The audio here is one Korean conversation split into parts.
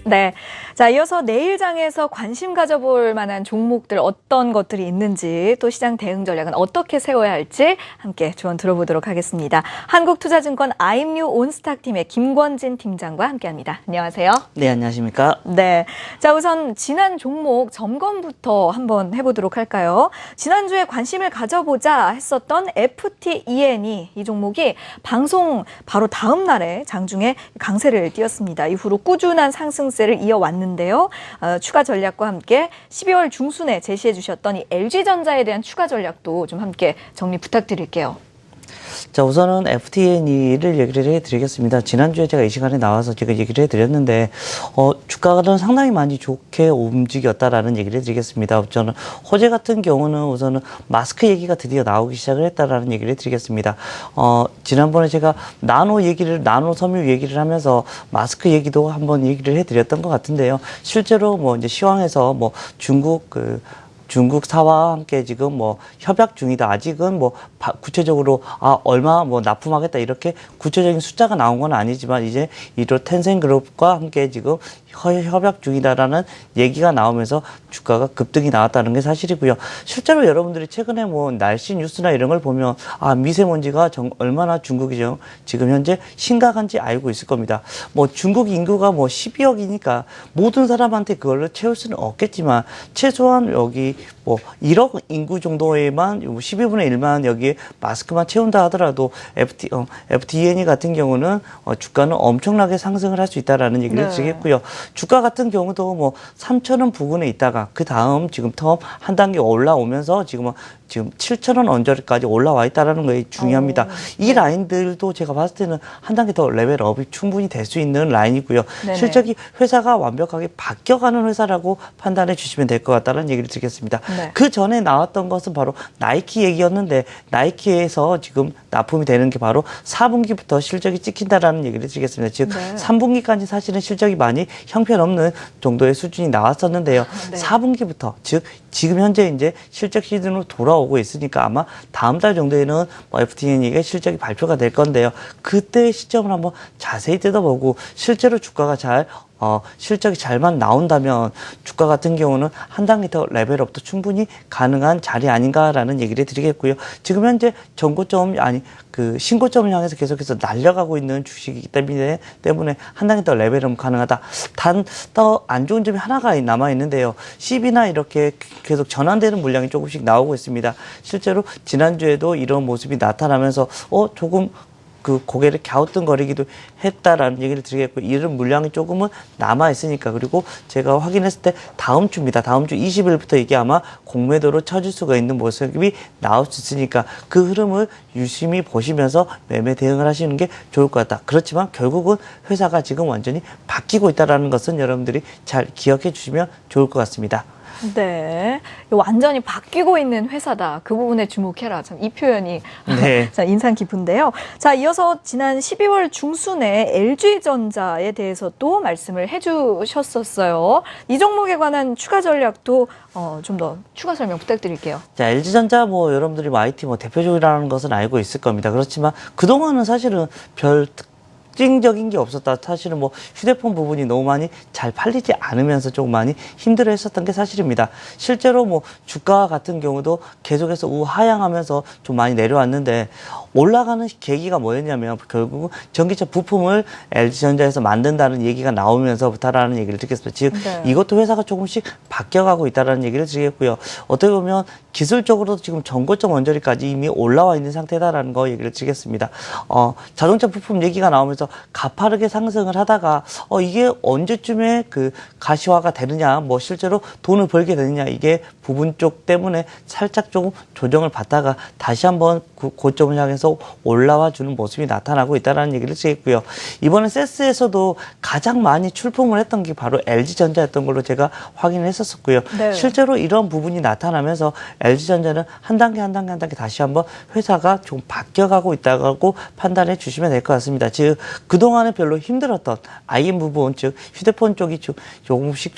네. 자, 이어서 내일장에서 관심 가져볼 만한 종목들 어떤 것들이 있는지 또 시장 대응 전략은 어떻게 세워야 할지 함께 조언 들어보도록 하겠습니다. 한국투자증권 아임뉴 온스탁팀의 김권진 팀장과 함께합니다. 안녕하세요. 네, 안녕하십니까? 네. 자, 우선 지난 종목 점검부터 한번 해보도록 할까요? 지난주에 관심을 가져보자 했었던 FTEN이 이 종목이 방송 바로 다음 날에 장중에 강세를 띄었습니다. 이후로 꾸준한 상승세를 이어왔는데요. 추가 전략과 함께 12월 중순에 제시해 주셨던 이 LG전자에 대한 추가 전략도 좀 함께 정리 부탁드릴게요. 자, 우선은 FTNE를 얘기를 해드리겠습니다. 지난주에 제가 이 시간에 나와서 제가 얘기를 해드렸는데, 주가는 상당히 많이 좋게 움직였다라는 얘기를 해드리겠습니다. 저는 호재 같은 경우는 우선은 마스크 얘기가 드디어 나오기 시작을 했다라는 얘기를 해드리겠습니다. 지난번에 제가 나노 섬유 얘기를 하면서 마스크 얘기도 한번 얘기를 해드렸던 것 같은데요. 실제로 뭐 이제 시황에서 뭐 중국사와 함께 지금 뭐 협약 중이다. 아직은 뭐 구체적으로 얼마 뭐 납품하겠다 이렇게 구체적인 숫자가 나온 건 아니지만 이제 이로 텐센그룹과 함께 지금 협약 중이다라는 얘기가 나오면서 주가가 급등이 나왔다는 게 사실이고요. 실제로 여러분들이 최근에 뭐 날씨 뉴스나 이런 걸 보면 미세먼지가 얼마나 중국이 지금 현재 심각한지 알고 있을 겁니다. 뭐 중국 인구가 뭐 12억이니까 모든 사람한테 그걸로 채울 수는 없겠지만 최소한 여기 뭐 1억 인구 정도에만 12분의 1만 여기에 마스크만 채운다 하더라도 FTENE 같은 경우는 주가는 엄청나게 상승을 할 수 있다라는 얘기를 드리겠고요. 주가 같은 경우도 뭐 3,000원 부근에 있다가 그 다음 지금 텀 한 단계 올라오면서 지금 7,000원 언저리까지 올라와 있다는 게 중요합니다. 이 라인들도 제가 봤을 때는 한 단계 더 레벨업이 충분히 될 수 있는 라인이고요. 네네. 실적이 회사가 완벽하게 바뀌어가는 회사라고 판단해 주시면 될 것 같다는 얘기를 드리겠습니다. 네. 그 전에 나왔던 것은 바로 나이키 얘기였는데 나이키에서 지금 납품이 되는 게 바로 4분기부터 실적이 찍힌다라는 얘기를 드리겠습니다. 즉 3분기까지 사실은 실적이 많이 형편없는 정도의 수준이 나왔었는데요. 4분기부터 즉 지금 현재 이제 실적 시즌으로 돌아오고 있으니까 아마 다음 달 정도에는 FTNE가 실적이 발표가 될 건데요. 그때의 시점을 한번 자세히 뜯어보고 실제로 주가가 실적이 잘만 나온다면 주가 같은 경우는 한 단계 더 레벨업도 충분히 가능한 자리 아닌가라는 얘기를 드리겠고요. 지금 현재 신고점을 향해서 계속해서 날려가고 있는 주식이기 때문에 한 단계 더 레벨업 가능하다. 단 더 안 좋은 점이 하나가 남아 있는데요. CB나 이렇게 계속 전환되는 물량이 조금씩 나오고 있습니다. 실제로 지난주에도 이런 모습이 나타나면서 조금 고개를 갸우뚱거리기도 했다라는 얘기를 드리겠고, 이런 물량이 조금은 남아있으니까, 그리고 제가 확인했을 때 다음 주입니다. 다음 주 20일부터 이게 아마 공매도로 쳐질 수가 있는 모습이 나올 수 있으니까 그 흐름을 유심히 보시면서 매매 대응을 하시는 게 좋을 것 같다. 그렇지만 결국은 회사가 지금 완전히 바뀌고 있다는 것은 여러분들이 잘 기억해 주시면 좋을 것 같습니다. 네. 완전히 바뀌고 있는 회사다. 그 부분에 주목해라. 참 이 표현이 인상 깊은데요. 자, 이어서 지난 12월 중순에 LG전자에 대해서 또 말씀을 해주셨었어요. 이 종목에 관한 추가 전략도 좀 더 추가 설명 부탁드릴게요. 자, LG전자 여러분들이 IT 대표적이라는 것은 알고 있을 겁니다. 그렇지만 그동안은 사실은 특징적인 게 없었다. 사실은 휴대폰 부분이 너무 많이 잘 팔리지 않으면서 조금 많이 힘들어 했었던 게 사실입니다. 실제로 주가 같은 경우도 계속해서 우하향하면서 좀 많이 내려왔는데 올라가는 계기가 뭐였냐면 결국은 전기차 부품을 LG전자에서 만든다는 얘기가 나오면서부터라는 얘기를 듣겠습니다. 즉 이것도 회사가 조금씩 바뀌어가고 있다는 얘기를 드리겠고요. 어떻게 보면 기술적으로도 지금 전고점 언저리까지 이미 올라와 있는 상태다라는 거 얘기를 드리겠습니다. 자동차 부품 얘기가 나오면서 가파르게 상승을 하다가 이게 언제쯤에 가시화가 되느냐, 실제로 돈을 벌게 되느냐, 이게 부분 쪽 때문에 살짝 조금 조정을 받다가 다시 한번 고점을 향해서 올라와 주는 모습이 나타나고 있다는 얘기를 드리겠고요. 이번에 세스에서도 가장 많이 출품을 했던 게 바로 LG전자였던 걸로 제가 확인을 했었고요. 실제로 이런 부분이 나타나면서 LG전자는 한 단계 다시 한번 회사가 좀 바뀌어가고 있다고 판단해 주시면 될 것 같습니다. 즉 그동안에 별로 힘들었던 IM 부분, 즉 휴대폰 쪽이 조금씩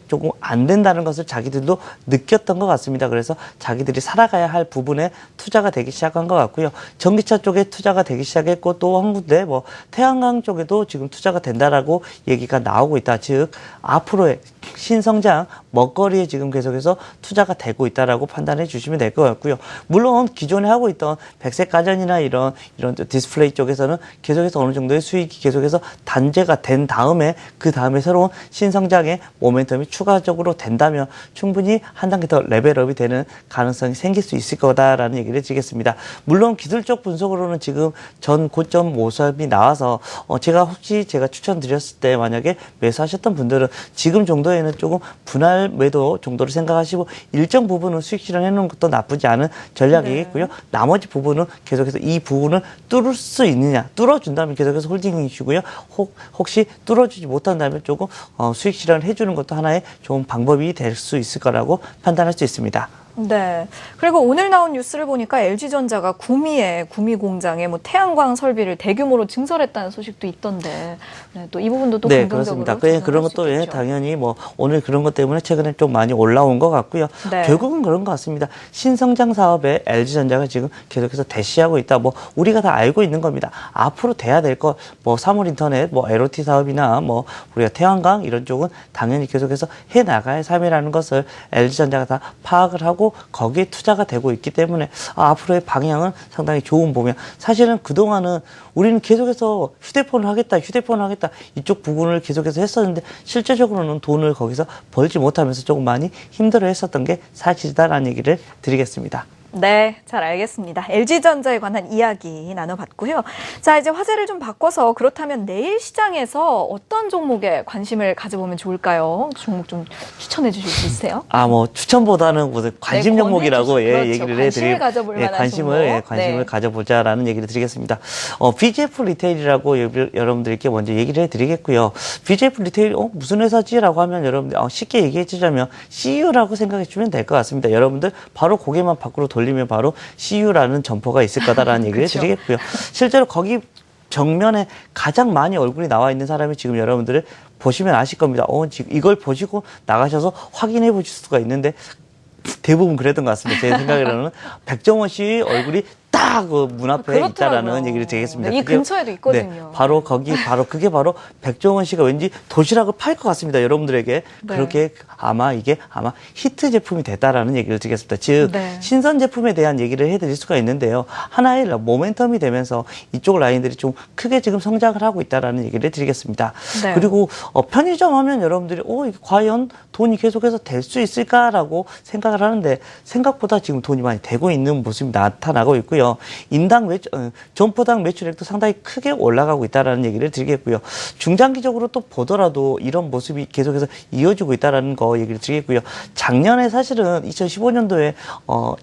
조금 안 된다는 것을 자기들도 느꼈던 것 같습니다. 그래서 자기들이 살아가야 할 부분에 투자가 되기 시작한 것 같고요. 전기차 쪽에 투자가 되기 시작했고 또 한 군데 뭐 태양광 쪽에도 지금 투자가 된다라고 얘기가 나오고 있다. 즉 앞으로의 신성장 먹거리에 지금 계속해서 투자가 되고 있다라고 판단해 주시면 될 것 같고요. 물론 기존에 하고 있던 백색 가전이나 이런 디스플레이 쪽에서는 계속해서 어느 정도의 수익이 계속해서 단죄가 된 다음에 그 다음에 새로운 신성장의 모멘텀이 추가적으로 된다면 충분히 한 단계 더 레벨업이 되는 가능성이 생길 수 있을 거다라는 얘기를 드리겠습니다. 물론 기술적 분석으로는 지금 전 고점 모습이 나와서 제가 추천드렸을 때 만약에 매수하셨던 분들은 지금 정도에는 조금 분할 매도 정도로 생각하시고 일정 부분은 수익 실현해 놓은 것도 나쁘지 않은 전략이겠고요. 네. 나머지 부분은 계속해서 이 부분을 뚫을 수 있느냐, 뚫어준다면 계속해서 홀딩이시고요. 혹시 뚫어주지 못한다면 조금 수익 실현을 해주는 것도 하나의 좋은 방법이 될 수 있을 거라고 판단할 수 있습니다. 네. 그리고 오늘 나온 뉴스를 보니까 LG전자가 구미 공장에 뭐 태양광 설비를 대규모로 증설했다는 소식도 있던데, 네, 또 이 부분도 또 네, 긍정적으로 그렇습니다. 그런 것도 당연히 뭐 오늘 그런 것 때문에 최근에 좀 많이 올라온 것 같고요. 네. 결국은 그런 것 같습니다. 신성장 사업에 LG전자가 지금 계속해서 대시하고 있다. 뭐 우리가 다 알고 있는 겁니다. 앞으로 돼야 될 것, 뭐 사물인터넷, 뭐 LOT 사업이나 뭐 우리가 태양광 이런 쪽은 당연히 계속해서 해 나가야 삶이라는 것을 LG전자가 다 파악을 하고 거기에 투자가 되고 있기 때문에 앞으로의 방향은 상당히 좋은 보면 사실은 그동안은 우리는 계속해서 휴대폰을 하겠다 이쪽 부분을 계속해서 했었는데 실제적으로는 돈을 거기서 벌지 못하면서 조금 많이 힘들어 했었던 게 사실이다라는 얘기를 드리겠습니다. 네, 잘 알겠습니다. LG전자에 관한 이야기 나눠봤고요. 자, 이제 화제를 좀 바꿔서 그렇다면 내일 시장에서 어떤 종목에 관심을 가져보면 좋을까요? 종목 좀 추천해 주실 수 있으세요? 뭐 추천보다는 무슨 관심 종목이라고 그렇죠. 얘기를 관심을 가져볼 만한 관심을 네. 가져보자라는 얘기를 드리겠습니다. BGF 리테일이라고 여러분들께 먼저 얘기를 해드리겠고요. BGF 리테일 무슨 회사지라고 하면 여러분들 쉽게 얘기해 주자면 CU라고 생각해 주면 될 것 같습니다. 여러분들 바로 고개만 밖으로 돌리면 바로 CU라는 점포가 있을 거다라는 얘기를 그렇죠. 드리겠고요. 실제로 거기 정면에 가장 많이 얼굴이 나와 있는 사람이 지금 여러분들을 보시면 아실 겁니다. 지금 이걸 보시고 나가셔서 확인해 보실 수가 있는데 대부분 그랬던 것 같습니다. 제 생각으로는 백종원 씨 얼굴이 딱 그 문 앞에 있다라는 얘기를 드리겠습니다. 네, 이 근처에도 있거든요. 네, 바로 그게 바로 백종원 씨가 왠지 도시락을 팔 것 같습니다. 여러분들에게. 네. 그렇게 이게 히트 제품이 됐다라는 얘기를 드리겠습니다. 즉, 네. 신선 제품에 대한 얘기를 해드릴 수가 있는데요. 하나의 모멘텀이 되면서 이쪽 라인들이 좀 크게 지금 성장을 하고 있다라는 얘기를 드리겠습니다. 네. 그리고 편의점 하면 여러분들이 이게 과연 돈이 계속해서 될 수 있을까라고 생각을 하는데 생각보다 지금 돈이 많이 되고 있는 모습이 나타나고 있고요. 점포당 매출액도 상당히 크게 올라가고 있다라는 얘기를 드리겠고요. 중장기적으로 또 보더라도 이런 모습이 계속해서 이어지고 있다라는 거 얘기를 드리겠고요. 작년에 사실은 2015년도에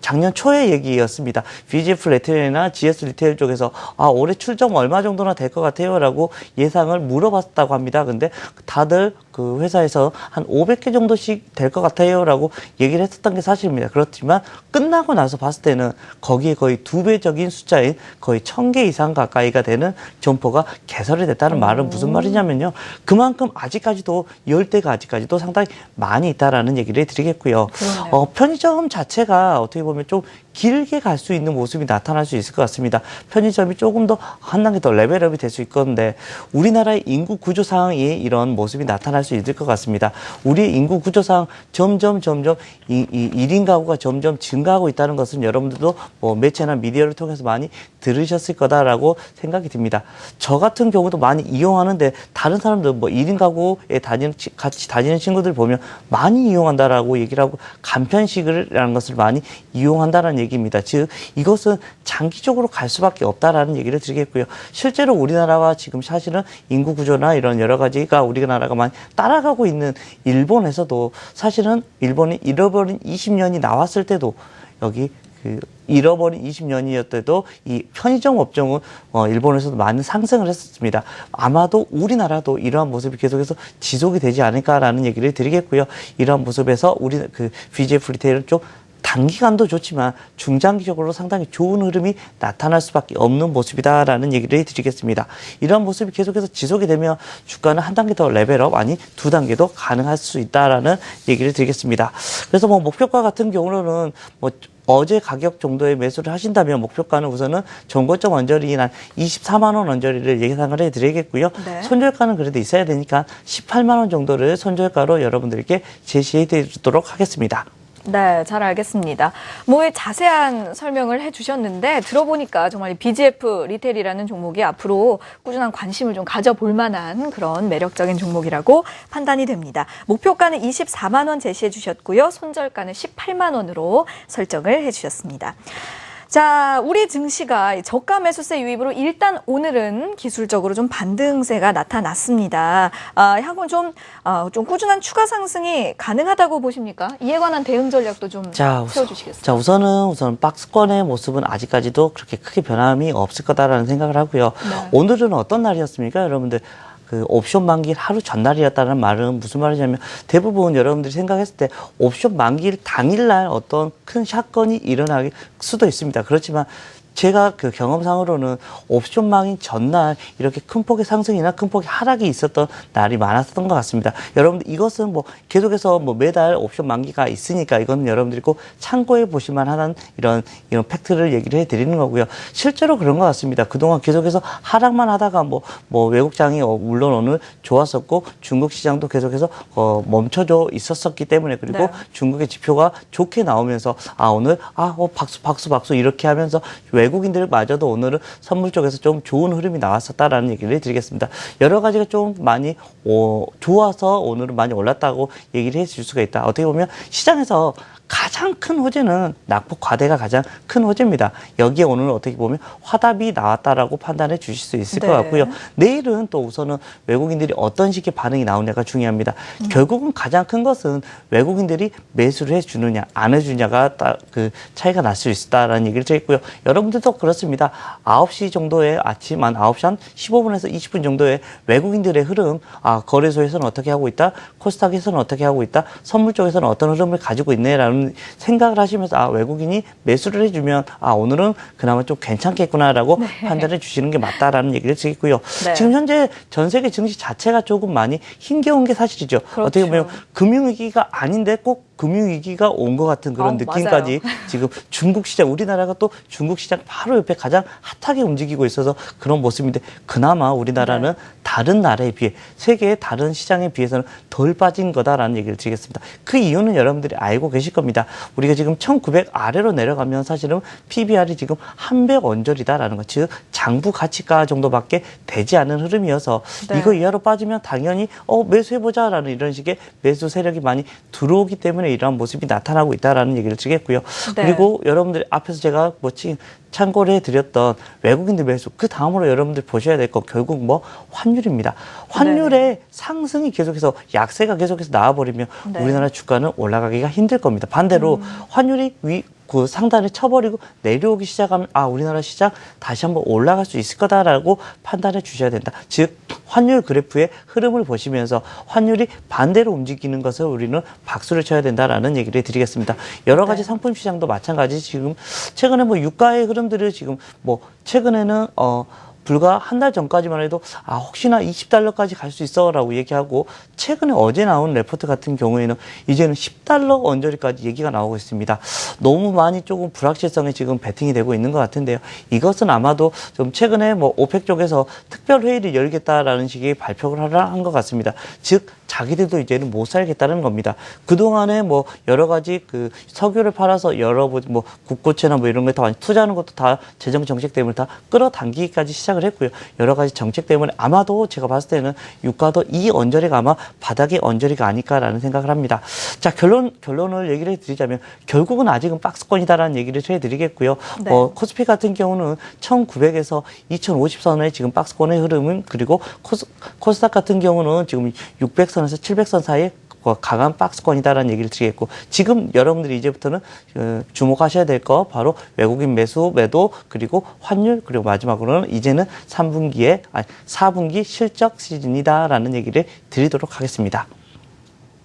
작년 초의 얘기였습니다. BGF 리테일이나 GS 리테일 쪽에서 올해 출점 얼마 정도나 될 것 같아요라고 예상을 물어봤다고 합니다. 근데 다들 그 회사에서 한 500개 정도씩 될 것 같아요라고 얘기를 했었던 게 사실입니다. 그렇지만 끝나고 나서 봤을 때는 거기에 거의 2배적인 숫자인 거의 1000개 이상 가까이가 되는 점포가 개설이 됐다는 말은 무슨 말이냐면요. 그만큼 아직까지도 열대가 아직까지도 상당히 많이 있다라는 얘기를 드리겠고요. 편의점 자체가 어떻게 보면 좀 길게 갈 수 있는 모습이 나타날 수 있을 것 같습니다. 편의점이 조금 더 한 단계 더 레벨업이 될 수 있건데 우리나라의 인구 구조상이 이런 모습이 나타날 수 있을 것 같습니다. 우리의 인구 구조상 점점 이 1인 가구가 점점 증가하고 있다는 것은 여러분들도 뭐 매체나 미디어를 통해서 많이 들으셨을 거다라고 생각이 듭니다. 저 같은 경우도 많이 이용하는데 다른 사람들 뭐 1인 가구에 같이 다니는 친구들 보면 많이 이용한다라고 얘기를 하고 간편식이라는 것을 많이 이용한다라는 얘기입니다. 즉 이것은 장기적으로 갈 수밖에 없다라는 얘기를 드리겠고요. 실제로 우리나라와 지금 사실은 인구 구조나 이런 여러 가지가 우리나라가 많이 따라가고 있는 일본에서도 사실은 일본이 잃어버린 20년이 나왔을 때도 여기 잃어버린 20년이었대도 이 편의점 업종은 일본에서도 많은 상승을 했었습니다. 아마도 우리나라도 이러한 모습이 계속해서 지속이 되지 않을까라는 얘기를 드리겠고요. 이러한 모습에서 BGF 리테일은 좀 단기간도 좋지만 중장기적으로 상당히 좋은 흐름이 나타날 수밖에 없는 모습이다라는 얘기를 드리겠습니다. 이러한 모습이 계속해서 지속이 되면 주가는 한 단계 더 레벨업, 아니 두 단계도 가능할 수 있다라는 얘기를 드리겠습니다. 그래서 뭐 목표가 같은 경우는 뭐 어제 가격 정도의 매수를 하신다면 목표가는 우선은 전고점 언저리인 한 24만 원 언저리를 예상을 해드리겠고요. 네. 손절가는 그래도 있어야 되니까 18만 원 정도를 손절가로 여러분들께 제시해드리도록 하겠습니다. 네, 잘 알겠습니다. 뭐 자세한 설명을 해주셨는데 들어보니까 정말 BGF 리테일이라는 종목이 앞으로 꾸준한 관심을 좀 가져볼 만한 그런 매력적인 종목이라고 판단이 됩니다. 목표가는 24만 원 제시해 주셨고요. 손절가는 18만 원으로 설정을 해주셨습니다. 자, 우리 증시가 저가 매수세 유입으로 일단 오늘은 기술적으로 좀 반등세가 나타났습니다. 향후 좀 꾸준한 추가 상승이 가능하다고 보십니까? 이에 관한 대응 전략도 좀 세워주시겠어요? 자, 우선 박스권의 모습은 아직까지도 그렇게 크게 변함이 없을 거다라는 생각을 하고요. 네. 오늘은 어떤 날이었습니까, 여러분들? 그 옵션 만기일 하루 전날이었다는 말은 무슨 말이냐면 대부분 여러분들이 생각했을 때 옵션 만기일 당일날 어떤 큰 사건이 일어날 수도 있습니다. 그렇지만 제가 그 경험상으로는 옵션 만기 전날 이렇게 큰 폭의 상승이나 큰 폭의 하락이 있었던 날이 많았던 것 같습니다. 여러분들 이것은 뭐 계속해서 뭐 매달 옵션 만기가 있으니까 이거는 여러분들이 꼭 참고해 보실만 하는 이런 팩트를 얘기를 해드리는 거고요. 실제로 그런 것 같습니다. 그동안 계속해서 하락만 하다가 뭐 외국장이 물론 오늘 좋았었고 중국 시장도 계속해서 멈춰져 있었었기 때문에 그리고 네. 중국의 지표가 좋게 나오면서 오늘 박수 이렇게 하면서 외국인들마저도 오늘은 선물 쪽에서 좀 좋은 흐름이 나왔었다라는 얘기를 드리겠습니다. 여러 가지가 좀 많이 좋아서 오늘은 많이 올랐다고 얘기를 해줄 수가 있다. 어떻게 보면 시장에서 가장 큰 호재는 낙폭 과대가 가장 큰 호재입니다. 여기에 오늘 어떻게 보면 화답이 나왔다라고 판단해 주실 수 있을 것 같고요. 내일은 또 우선은 외국인들이 어떤 식의 반응이 나오냐가 중요합니다. 결국은 가장 큰 것은 외국인들이 매수를 해주느냐 안 해주냐가 그 차이가 날 수 있다라는 얘기를 드렸고요. 여러분들도 그렇습니다. 9시 정도에 아침 한 9시 한 15분에서 20분 정도에 외국인들의 흐름, 거래소에서는 어떻게 하고 있다, 코스닥에서는 어떻게 하고 있다, 선물 쪽에서는 어떤 흐름을 가지고 있네라는 생각을 하시면서 외국인이 매수를 해주면 오늘은 그나마 좀 괜찮겠구나라고 판단해 주시는 게 맞다라는 얘기를 드리고요. 네. 지금 현재 전 세계 증시 자체가 조금 많이 힘겨운 게 사실이죠. 그렇죠. 어떻게 보면 금융위기가 아닌데 꼭 금융위기가 온 것 같은 그런 느낌까지 지금 중국 시장, 우리나라가 또 중국 시장 바로 옆에 가장 핫하게 움직이고 있어서 그런 모습인데 그나마 우리나라는 다른 나라에 비해 세계의 다른 시장에 비해서는 덜 빠진 거다라는 얘기를 드리겠습니다. 그 이유는 여러분들이 알고 계실 겁니다. 우리가 지금 1900 아래로 내려가면 사실은 PBR이 지금 한 배 언저리다라는 것, 즉 장부 가치가 정도밖에 되지 않은 흐름이어서 이거 이하로 빠지면 당연히 매수해보자라는 이런 식의 매수 세력이 많이 들어오기 때문에 이러한 모습이 나타나고 있다라는 얘기를 드리겠고요. 그리고 여러분들 앞에서 제가 참고를 해드렸던 외국인들 매수, 그 다음으로 여러분들 보셔야 될 거 결국 환율입니다. 환율의 상승이 계속해서 약세가 계속해서 나와버리면 우리나라 주가는 올라가기가 힘들 겁니다. 반대로 환율이 그 상단에 쳐버리고 내려오기 시작하면 우리나라 시장 다시 한번 올라갈 수 있을 거다라고 판단해 주셔야 된다. 즉 환율 그래프의 흐름을 보시면서 환율이 반대로 움직이는 것을 우리는 박수를 쳐야 된다라는 얘기를 드리겠습니다. 여러 가지 상품 시장도 마찬가지 지금 최근에 유가의 흐름들을 지금 최근에는 불과 한 달 전까지만 해도 혹시나 20달러까지 갈 수 있어라고 얘기하고 최근에 어제 나온 레포트 같은 경우에는 이제는 10달러 언저리까지 얘기가 나오고 있습니다. 너무 많이 조금 불확실성에 지금 베팅이 되고 있는 것 같은데요. 이것은 아마도 좀 최근에 오펙 쪽에서 특별 회의를 열겠다라는 식의 발표를 한 것 같습니다. 즉 자기들도 이제는 못 살겠다는 겁니다. 그동안에 여러 가지 그 석유를 팔아서 여러 국고채나 이런 거 다 투자하는 것도 다 재정 정책 때문에 다 끌어당기기까지 시작을 했고요. 여러 가지 정책 때문에 아마도 제가 봤을 때는 유가도 이 언저리가 아마 바닥의 언저리가 아닐까라는 생각을 합니다. 자, 결론을 얘기를 해드리자면 결국은 아직은 박스권이다라는 얘기를 해드리겠고요. 코스피 같은 경우는 1900에서 2050선의 지금 박스권의 흐름은 그리고 코스닥 같은 경우는 지금 600선에서 700선 사이에 강한 박스권이다라는 얘기를 드리겠고 지금 여러분들이 이제부터는 주목하셔야 될 거 바로 외국인 매수, 매도 그리고 환율 그리고 마지막으로는 이제는 4분기 실적 시즌이다라는 얘기를 드리도록 하겠습니다.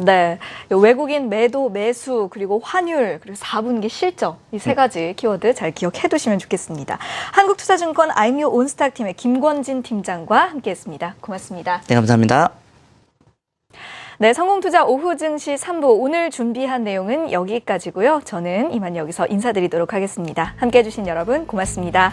네, 외국인 매도, 매수, 그리고 환율, 그리고 4분기 실적 이 세 가지 키워드 잘 기억해 두시면 좋겠습니다. 한국투자증권 아이뮤 온스탁팀의 김권진 팀장과 함께했습니다. 고맙습니다. 네, 감사합니다. 네, 성공투자 오후 증시 3부 오늘 준비한 내용은 여기까지고요. 저는 이만 여기서 인사드리도록 하겠습니다. 함께해 주신 여러분 고맙습니다.